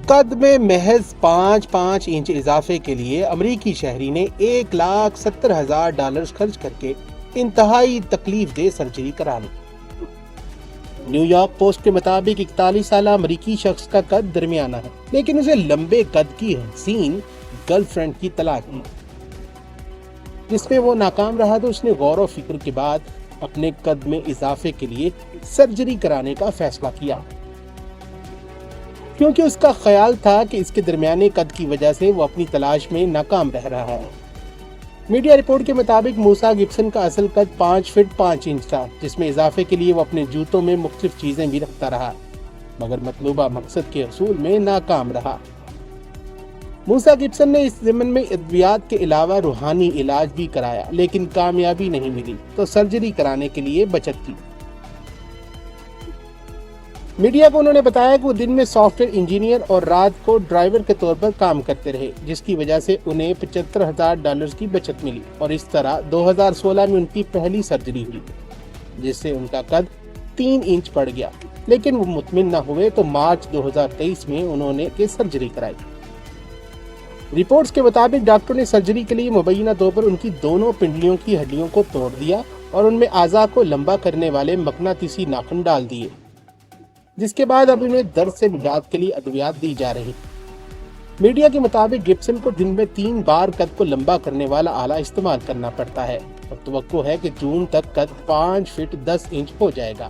قد میں محض 5 انچ اضافے کے لیے امریکی شہری نے $1,70,000 خرچ کر کے انتہائی تکلیف دہ سرجری کرا لی۔ نیو یارک پوسٹ کے مطابق 41 سالہ امریکی شخص کا قد درمیانہ ہے، لیکن اسے لمبے قد کی حسین گرل فرینڈ کی تلاش تھی، جس میں وہ ناکام رہا تو اس نے غور و فکر کے بعد اپنے قد میں اضافے کے لیے سرجری کرانے کا فیصلہ کیا، کیونکہ اس کا خیال تھا کہ اس کے درمیانے قد کی وجہ سے وہ اپنی تلاش میں ناکام رہ رہا ہے۔ میڈیا رپورٹ کے مطابق موسیٰ گبسن کا اصل قد 5 فٹ 5 انچ تھا، جس میں اضافے کے لیے وہ اپنے جوتوں میں مختلف چیزیں بھی رکھتا رہا، مگر مطلوبہ مقصد کے حصول میں ناکام رہا۔ موسیٰ گبسن نے اس ضمن میں ادویات کے علاوہ روحانی علاج بھی کرایا، لیکن کامیابی نہیں ملی تو سرجری کرانے کے لیے بچت کی۔ میڈیا کو انہوں نے بتایا کہ وہ دن میں سافٹ ویئر انجینئر اور رات کو ڈرائیور کے طور پر کام کرتے رہے، جس کی وجہ سے انہیں $75,000 کی بچت ملی، اور اس طرح 2016 میں ان کی پہلی سرجری ہوئی، جس سے ان کا قد 3 انچ بڑھ گیا، لیکن وہ مطمئن نہ ہوئے تو مارچ 2023 میں انہوں نے سرجری کرائی۔ رپورٹس کے مطابق ڈاکٹر نے سرجری کے لیے مبینہ طور پر ان کی دونوں پنڈلیوں کی ہڈیوں کو توڑ دیا اور ان میں اعضاء کو لمبا کرنے والے مقناطیسی ناخن ڈال دیے، جس کے بعد اب انہیں درد سے نجات کے لیے ادویات دی جا رہی۔ میڈیا کے مطابق گبسن کو دن میں 3 بار قد کو لمبا کرنے والا آلہ استعمال کرنا پڑتا ہے، اور توقع ہے کہ جون تک قد 5 فٹ 10 انچ ہو جائے گا۔